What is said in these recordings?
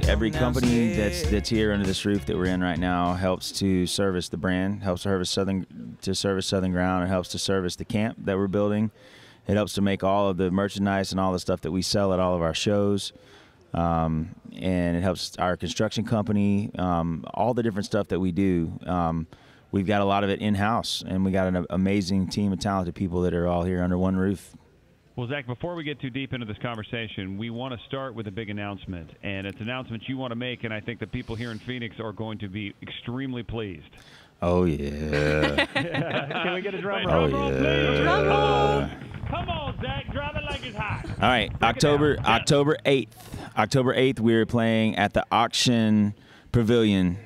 Every company that's here under this roof that we're in right now helps to service the brand, helps to service Southern Ground. It helps to service the camp that we're building. It helps to make all of the merchandise and all the stuff that we sell at all of our shows. And it helps our construction company, all the different stuff that we do. We've got a lot of it in-house, and we got an amazing team of talented people that are all here under one roof. Well, Zach, before we get too deep into this conversation, we want to start with a big announcement, and it's an announcement you want to make, and I think the people here in Phoenix are going to be extremely pleased. Oh, yeah. Can we get a drum roll? Oh, yeah. Drum roll. Come on, Zach. Drop it like it's hot. All right, October 8th. October 8th, we're playing at the Auction Pavilion.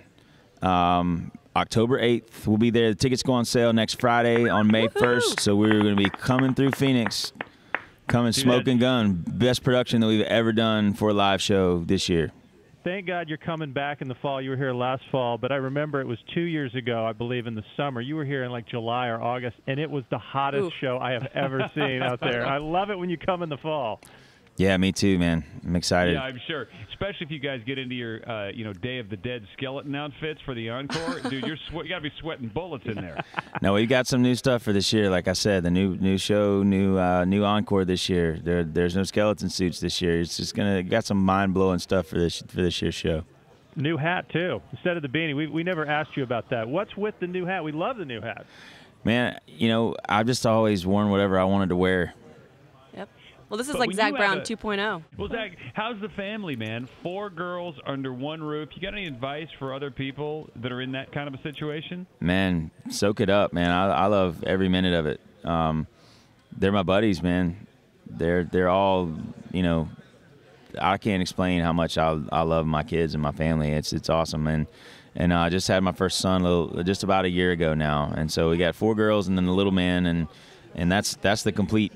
October 8th, we'll be there. The tickets go on sale next Friday on May 1st, so we're going to be coming through Phoenix. Coming smoking gun. Best production that we've ever done for a live show this year. Thank God you're coming back in the fall. You were here last fall, but I remember it was 2 years ago, I believe, in the summer. You were here in like July or August, and it was the hottest show I have ever seen out there. I love it when you come in the fall. Yeah, me too, man. I'm excited. Yeah, I'm sure. Especially if you guys get into your, Day of the Dead skeleton outfits for the encore, dude. You got to be sweating bullets in there. No, we've got some new stuff for this year. Like I said, the new show, new encore this year. There's no skeleton suits this year. It's just got some mind blowing stuff for this year's show. New hat too, instead of the beanie. We never asked you about that. What's with the new hat? We love the new hat. Man, I've just always worn whatever I wanted to wear. Well, this is like Zach Brown 2.0. Well, Zach, how's the family, man? 4 girls under one roof. You got any advice for other people that are in that kind of a situation? Man, soak it up, man. I love every minute of it. They're my buddies, man. They're all, I can't explain how much I love my kids and my family. It's awesome, and I just had my first son just about a year ago now, and so we got 4 girls and then the little man, and that's the complete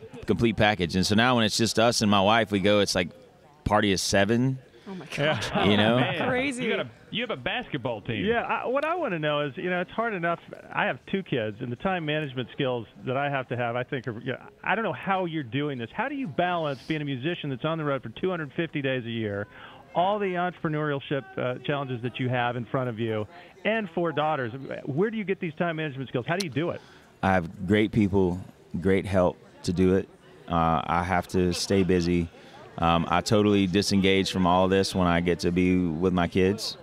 package. And so now when it's just us and my wife, we go, it's like party of 7. Oh my gosh. Man. Crazy. You have a basketball team. Yeah, what I want to know is, it's hard enough. I have 2 kids, and the time management skills that I have to have, I think, I don't know how you're doing this. How do you balance being a musician that's on the road for 250 days a year, all the entrepreneurship challenges that you have in front of you, and 4 daughters? Where do you get these time management skills? How do you do it? I have great people, great help to do it. I have to stay busy. I totally disengage from all of this when I get to be with my kids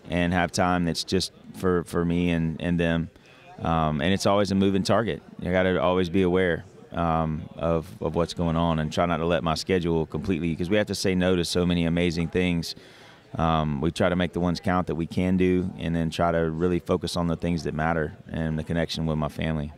and have time that's just for me and them. And it's always a moving target. I got to always be aware of what's going on and try not to let my schedule completely, because we have to say no to so many amazing things. We try to make the ones count that we can do, and then try to really focus on the things that matter and the connection with my family.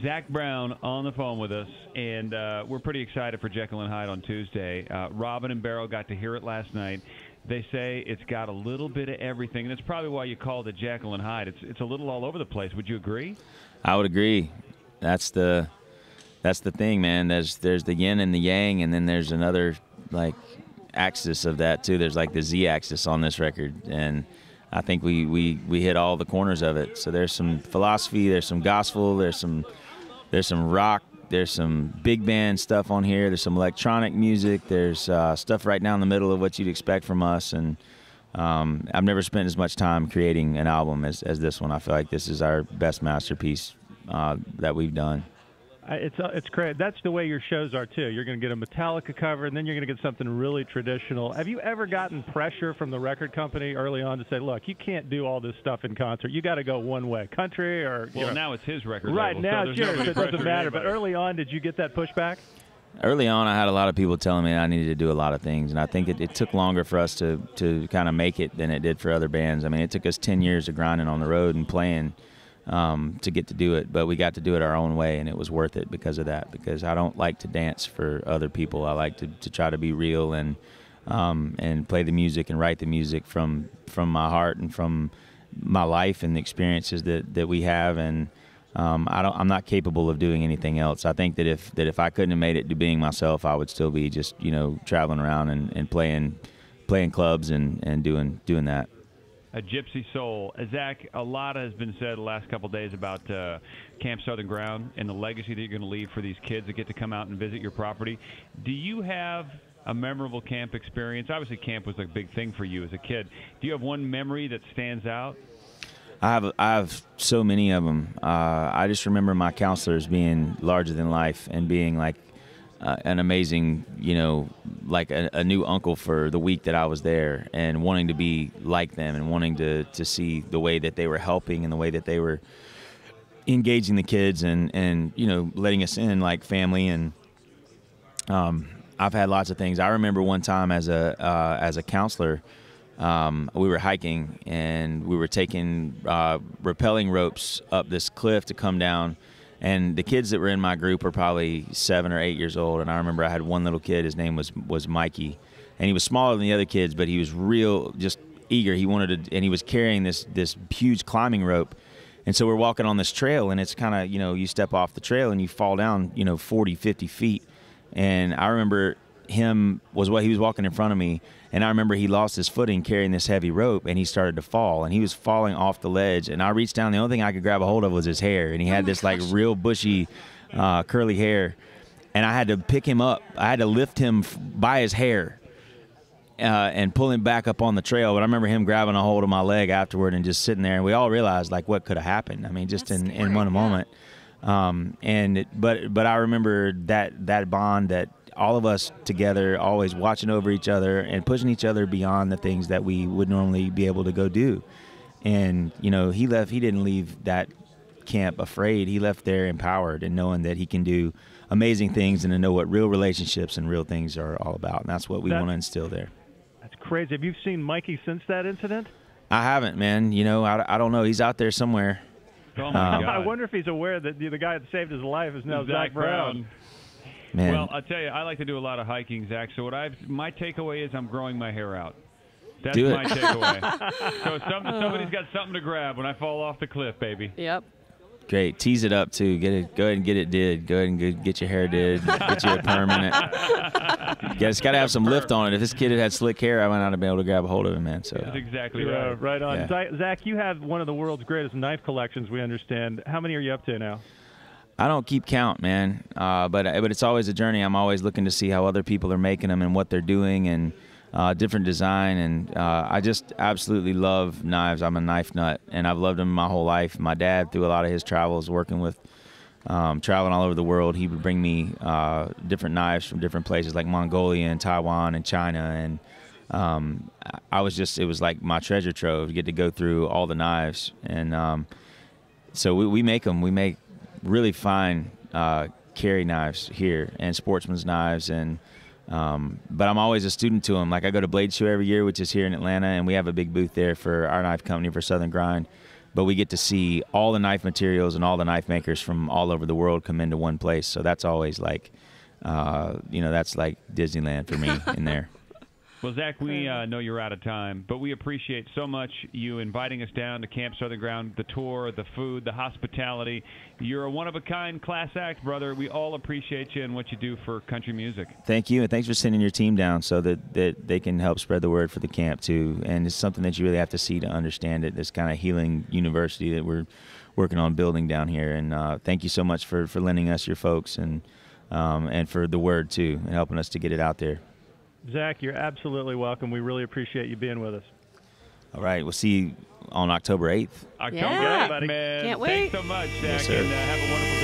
Zach Brown on the phone with us, and we're pretty excited for Jekyll and Hyde on Tuesday. Robyn and Beryl got to hear it last night. They say it's got a little bit of everything, and that's probably why you called it Jekyll and Hyde. It's a little all over the place. Would you agree? I would agree. That's the thing, man. There's the yin and the yang, and then there's another axis of that too. There's like the Z-axis on this record, and I think we hit all the corners of it. So there's some philosophy, there's some gospel, there's some rock, there's some big band stuff on here, there's some electronic music, there's stuff right down the middle of what you'd expect from us. And I've never spent as much time creating an album as this one. I feel like this is our best masterpiece that we've done. It's great. That's the way your shows are, too. You're going to get a Metallica cover, and then you're going to get something really traditional. Have you ever gotten pressure from the record company early on to say, look, you can't do all this stuff in concert. You got to go one way, country or... Well, now it's his record right, label, now so it's yours. no It doesn't matter. But anybody. early on, did you get that pushback? Early on, I had a lot of people telling me I needed to do a lot of things, and I think it took longer for us to kind of make it than it did for other bands. I mean, it took us 10 years of grinding on the road and playing to get to do it, but we got to do it our own way, and it was worth it because of that, because I don't like to dance for other people. I like to try to be real and play the music and write the music from my heart and from my life and the experiences that we have, and I'm not capable of doing anything else. I think that if I couldn't have made it to being myself, I would still be just traveling around and playing clubs and doing that. a gypsy soul. Zach, a lot has been said the last couple of days about Camp Southern Ground and the legacy that you're going to leave for these kids that get to come out and visit your property. Do you have a memorable camp experience? Obviously, camp was a big thing for you as a kid. Do you have one memory that stands out? I have so many of them. I just remember my counselors being larger than life and being like an amazing, like a new uncle for the week that I was there, and wanting to be like them and wanting to see the way that they were helping and the way that they were engaging the kids and letting us in like family. And I've had lots of things. I remember one time as a counselor, we were hiking and we were taking rappelling ropes up this cliff to come down. And the kids that were in my group were probably 7 or 8 years old. And I remember I had one little kid, his name was Mikey. And he was smaller than the other kids, but he was real, just eager. He wanted to, and he was carrying this huge climbing rope. And so we're walking on this trail, and it's kind of, you step off the trail and you fall down, 40, 50 feet. And I remember he was walking in front of me, and I remember he lost his footing carrying this heavy rope, and he started to fall, and he was falling off the ledge. And I reached down, the only thing I could grab a hold of was his hair, and he had this like real bushy curly hair, and I had to pick him up. I had to lift him by his hair and pull him back up on the trail. But I remember him grabbing a hold of my leg afterward and just sitting there, and we all realized like what could have happened. I mean, just in one moment. But I remember that bond, that all of us together, always watching over each other and pushing each other beyond the things that we would normally be able to go do. And, he didn't leave that camp afraid. He left there empowered and knowing that he can do amazing things and to know what real relationships and real things are all about. And that's what we want to instill there. That's crazy. Have you seen Mikey since that incident? I haven't, man. I don't know. He's out there somewhere. Oh my God. I wonder if he's aware that the guy that saved his life is now Zach Brown. Man. Well, I'll tell you, I like to do a lot of hiking, Zach. So my takeaway is I'm growing my hair out. That's my takeaway. So somebody's got something to grab when I fall off the cliff, baby. Yep. Great. Tease it up, too. Go ahead and get it did. Go ahead and get your hair did. Get you a permanent. It's got to have some lift on it. If this kid had slick hair, I might not have been able to grab a hold of him, man. So that's exactly right. Right on. Yeah. Zach, you have one of the world's greatest knife collections, we understand. How many are you up to now? I don't keep count, man. But it's always a journey. I'm always looking to see how other people are making them and what they're doing and different design. And I just absolutely love knives. I'm a knife nut, and I've loved them my whole life. My dad, through a lot of his travels, working with traveling all over the world, he would bring me different knives from different places like Mongolia and Taiwan and China. And it was like my treasure trove to get to go through all the knives. And so we make them. We make really fine carry knives here and sportsman's knives, and but I'm always a student to them. Like I go to Blade Show every year, which is here in Atlanta, and we have a big booth there for our knife company, for Southern Grind. But we get to see all the knife materials and all the knife makers from all over the world come into one place. So that's always like, that's like Disneyland for me in there. Well, Zach, we know you're out of time, but we appreciate so much you inviting us down to Camp Southern Ground, the tour, the food, the hospitality. You're a one-of-a-kind class act, brother. We all appreciate you and what you do for country music. Thank you, and thanks for sending your team down so that they can help spread the word for the camp, too. And it's something that you really have to see to understand it, this kind of healing university that we're working on building down here. And thank you so much for lending us your folks and for the word, too, and helping us to get it out there. Zach, you're absolutely welcome. We really appreciate you being with us. All right. We'll see you on October 8th. October Yeah. 8th, man. Can't wait. Thanks so much, Zach, Yes, sir. and have a wonderful